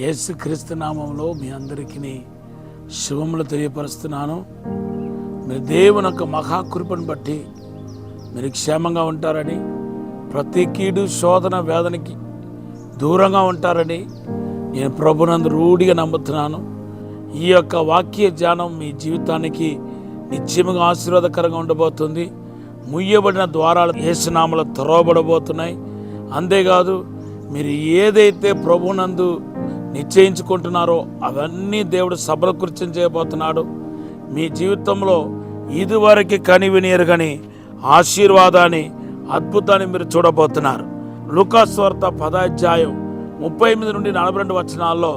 యేసుక్రీస్తు నామంలో మీ అందరికీ శుభములు తెలియపరుస్తున్నాను. మీరు దేవుని యొక్క మహాకృపను బట్టి మీరు క్షేమంగా ఉంటారని, ప్రతి కీడు శోధన వేదనకి దూరంగా ఉంటారని నేను ప్రభునందు రూఢిగా నమ్ముతున్నాను. ఈ యొక్క వాక్య ధ్యానం మీ జీవితానికి నిత్యముగా ఆశీర్వాదకరంగా ఉండబోతుంది. ముయ్యబడిన ద్వారాలు యేసునామములో తెరవబడబోతున్నాయి. అంతేకాదు, మీరు ఏదైతే ప్రభునందు నిశ్చయించుకుంటున్నారో అవన్నీ దేవుడు సఫలకృత్యం చేయబోతున్నాడు. మీ జీవితంలో ఇదివరకు కనివిని ఎరుగని ఆశీర్వాదాన్ని, అద్భుతాన్ని మీరు చూడబోతున్నారు. లూకాసు వార్త 10వ అధ్యాయం 38 నుండి 42 వచనాల్లో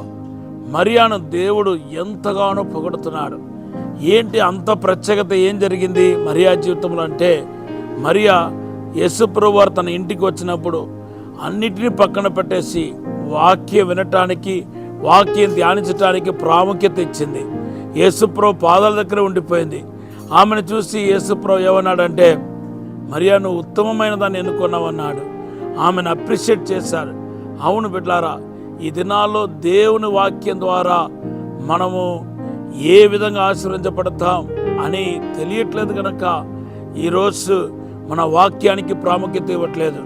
మరియాను దేవుడు ఎంతగానో పొగడుతున్నాడు. ఏంటి అంత ప్రత్యేకత, ఏం జరిగింది మరియా జీవితంలో అంటే, మరియా యేసుప్రభు వారు తన ఇంటికి వచ్చినప్పుడు అన్నిటినీ పక్కన పెట్టేసి వాక్యం వినటానికి, వాక్యం ధ్యానించటానికి ప్రాముఖ్యత ఇచ్చింది. యేసుప్రభు పాదాల దగ్గర ఉండిపోయింది. ఆమెను చూసి యేసుప్రభు ఏమన్నాడంటే, మరియా నువ్వు ఉత్తమమైన దాన్ని ఎన్నుకున్నావన్నాడు. ఆమెను అప్రిషియేట్ చేశారు. అవును బిడ్డలారా, ఈ దినాల్లో దేవుని వాక్యం ద్వారా మనము ఏ విధంగా ఆశీర్వదించబడతాం అని తెలియట్లేదు కనుక ఈరోజు మన వాక్యానికి ప్రాముఖ్యత ఇవ్వట్లేదు.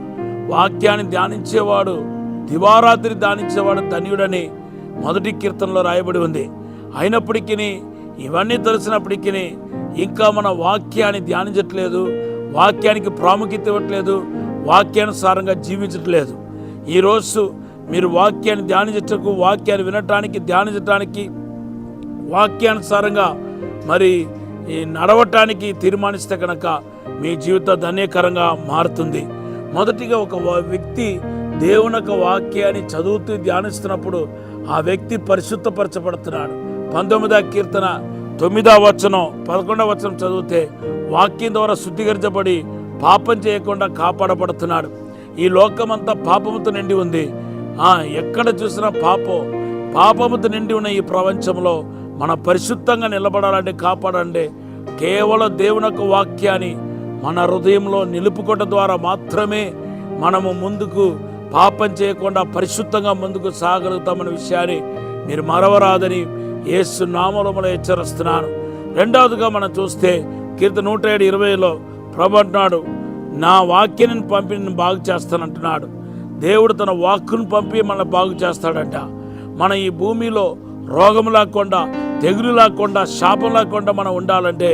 వాక్యాన్ని ధ్యానించేవాడు, దివారాత్రి ధ్యానించేవాడు ధన్యుడని 1వ కీర్తనలో రాయబడి ఉంది. అయినప్పటికీ, ఇవన్నీ తెలిసినప్పటికీ ఇంకా మన వాక్యాన్ని ధ్యానించట్లేదు, వాక్యానికి ప్రాముఖ్యత ఇవ్వట్లేదు, వాక్యానుసారంగా జీవించట్లేదు. ఈరోజు మీరు వాక్యాన్ని ధ్యానించటకు, వాక్యాన్ని వినటానికి, ధ్యానించటానికి, వాక్యానుసారంగా మరి నడవటానికి తీర్మానిస్తే కనుక మీ జీవితం ధన్యకరంగా మారుతుంది. మొదటిగా ఒక వ్యక్తి దేవుని యొక్క వాక్యాన్ని చదువుతూ ధ్యానిస్తున్నప్పుడు ఆ వ్యక్తి పరిశుద్ధపరచబడుతున్నాడు. 19వ కీర్తన 9వ వచనం 11వ వచనం చదివితే వాక్యం ద్వారా శుద్ధీకరించబడి పాపం చేయకుండా కాపాడబడుతున్నాడు. ఈ లోకమంతా పాపముతో నిండి ఉంది. ఎక్కడ చూసినా పాపముతో నిండి ఉన్న ఈ ప్రపంచంలో మనం పరిశుద్ధంగా నిలబడాలంటే, కాపాడండి కేవలం దేవుని యొక్క వాక్యాన్ని మన హృదయంలో నిలుపుకోవడం ద్వారా మాత్రమే మనము ముందుకు పాపం చేయకుండా పరిశుద్ధంగా ముందుకు సాగలుగుతామన్న విషయాన్ని మీరు మరవరాదని యేసు నామములో హెచ్చరిస్తున్నాను. రెండవదిగా మనం చూస్తే కీర్తన 107:20లో ప్రభు అంటున్నాడు, నా వాక్యాన్ని పంపి నేను బాగు చేస్తానంటున్నాడు. దేవుడు తన వాక్కును పంపి మనల్ని బాగు చేస్తాడంట. మన ఈ భూమిలో రోగం లేకుండా, తెగులు లేకుండా, శాపం లేకుండా మనం ఉండాలంటే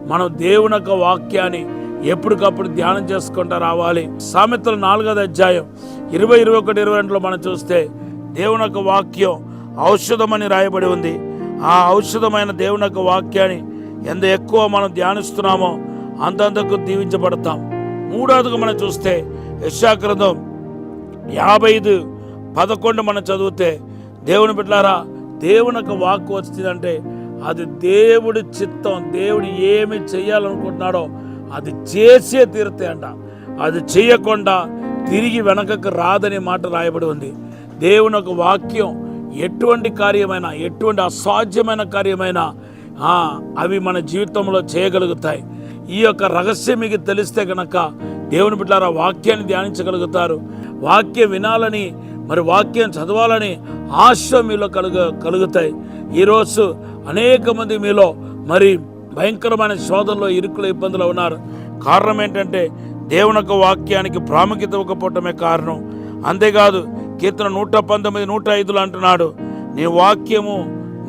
మనం దేవుని యొక్క వాక్యాన్ని ఎప్పటికప్పుడు ధ్యానం చేసుకుంటూ రావాలి. సామెతలు 4వ అధ్యాయం 20, 21, 22లో మనం చూస్తే దేవుని యొక్క వాక్యం ఔషధమని రాయబడి ఉంది. ఆ ఔషధమైన దేవుని యొక్క వాక్యాన్ని ఎంత ఎక్కువ మనం ధ్యానిస్తున్నామో అంతంతకు దీవించబడతాం. మూడవదిగా మనం చూస్తే యెషయా గ్రంథం 55:11 మనం చదివితే, దేవుని బిడ్డలారా, దేవుని యొక్క వాక్కు వచ్చిందంటే అది దేవుడి చిత్తం. దేవుడు ఏమి చేయాలనుకుంటున్నాడో అది చేసే తీరుతాయి అంట. అది చేయకుండా తిరిగి వెనకకు రాదనే మాట రాయబడి ఉంది. దేవుని యొక్క వాక్యం ఎటువంటి కార్యమైనా, ఎటువంటి అసాధ్యమైన కార్యమైనా అవి మన జీవితంలో చేయగలుగుతాయి. ఈ యొక్క రహస్యం మీకు తెలిస్తే కనుక దేవుని బిడ్డలారా వాక్యాన్ని ధ్యానించగలుగుతారు. వాక్యం వినాలని, మరి వాక్యం చదవాలని ఆశ మీలో కలుగుతాయి. ఈరోజు అనేక మంది మీలో మరి భయంకరమైన శోధనలో, ఇరుకుల ఇబ్బందులు ఉన్నారు. కారణం ఏంటంటే దేవుని యొక్క వాక్యానికి ప్రాముఖ్యత ఇవ్వకపోవటమే కారణం. అంతేకాదు, కీర్తన 119, 105లో అంటున్నాడు, నీ వాక్యము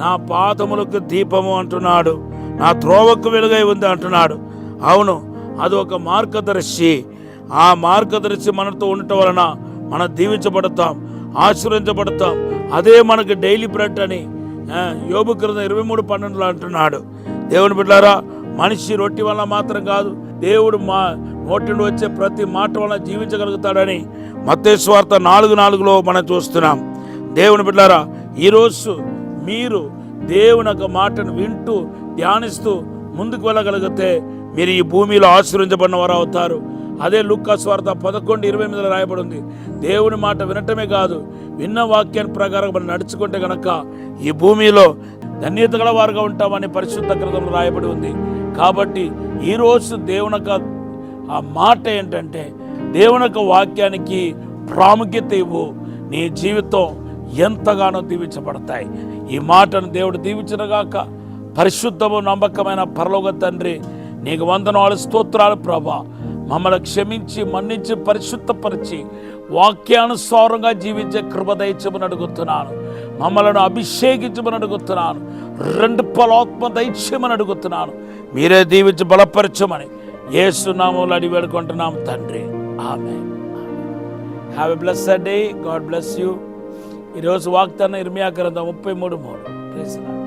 నా పాదములకు దీపము అంటున్నాడు, నా త్రోవకు వెలుగై ఉంది అంటున్నాడు. అవును, అది ఒక మార్గదర్శి. ఆ మార్గదర్శి మనతో ఉండటం వలన మనం దీవించబడతాం, ఆశీర్వదించబడతాం. అదే మనకు డైలీ బ్రెడ్ అని యోబు గ్రంథం 23:12లో అంటున్నాడు. దేవుని బిడ్డలారా, మనిషి రొట్టె వల్ల మాత్రం కాదు, దేవుడు మా నోటి నుండి వచ్చే ప్రతి మాట వల్ల జీవించగలుగుతాడని మత్తయి సువార్త 4:4లో మనం చూస్తున్నాం. దేవుని బిడ్డలారా, ఈరోజు మీరు దేవుని యొక్క మాటను వింటూ ధ్యానిస్తూ ముందుకు వెళ్ళగలిగితే మీరు ఈ భూమిలో ఆశీర్వదించబడిన వారు అవుతారు. అదే లూకాసు వార్త 11:28లో రాయబడి ఉంది. దేవుని మాట వినటమే కాదు, విన్న వాక్యాన్ని ప్రకారం మనం నడుచుకుంటే కనుక ఈ భూమిలో ధన్యత గల వారుగా ఉంటామని పరిశుద్ధ గ్రంథంలో రాయబడి ఉంది. కాబట్టి ఈరోజు దేవుని యొక్క ఆ మాట ఏంటంటే, దేవుని యొక్క వాక్యానికి ప్రాముఖ్యత ఇవ్వు. నీ జీవితం ఎంతగానో దీవించబడతాయి. ఈ మాటను దేవుడు దీవించునుగాక. పరిశుద్ధము నమ్మకమైన పరలోక తండ్రి, నీకు వందనాలు, స్తోత్రాలు ప్రభా. మమ్మల్ని క్షమించి, మన్నించి, పరిశుద్ధపరిచి, వాక్యానుసారంగా జీవించే కృప దయచేయమని అడుగుతున్నాను. మమ్మల్ని అభిషేకించమని అడుగుతున్నాను. 2 పలాత్మ దయచేయమని అడుగుతున్నాను. మీరే దీవించి బలపరచమని యేసు నామములో అడిగి వేడుకుంటున్నాం తండ్రి. Amen. Have a blessed day. God bless you. ఈరోజు వాగ్దానం ఇర్మియా గ్రంథం 33:3.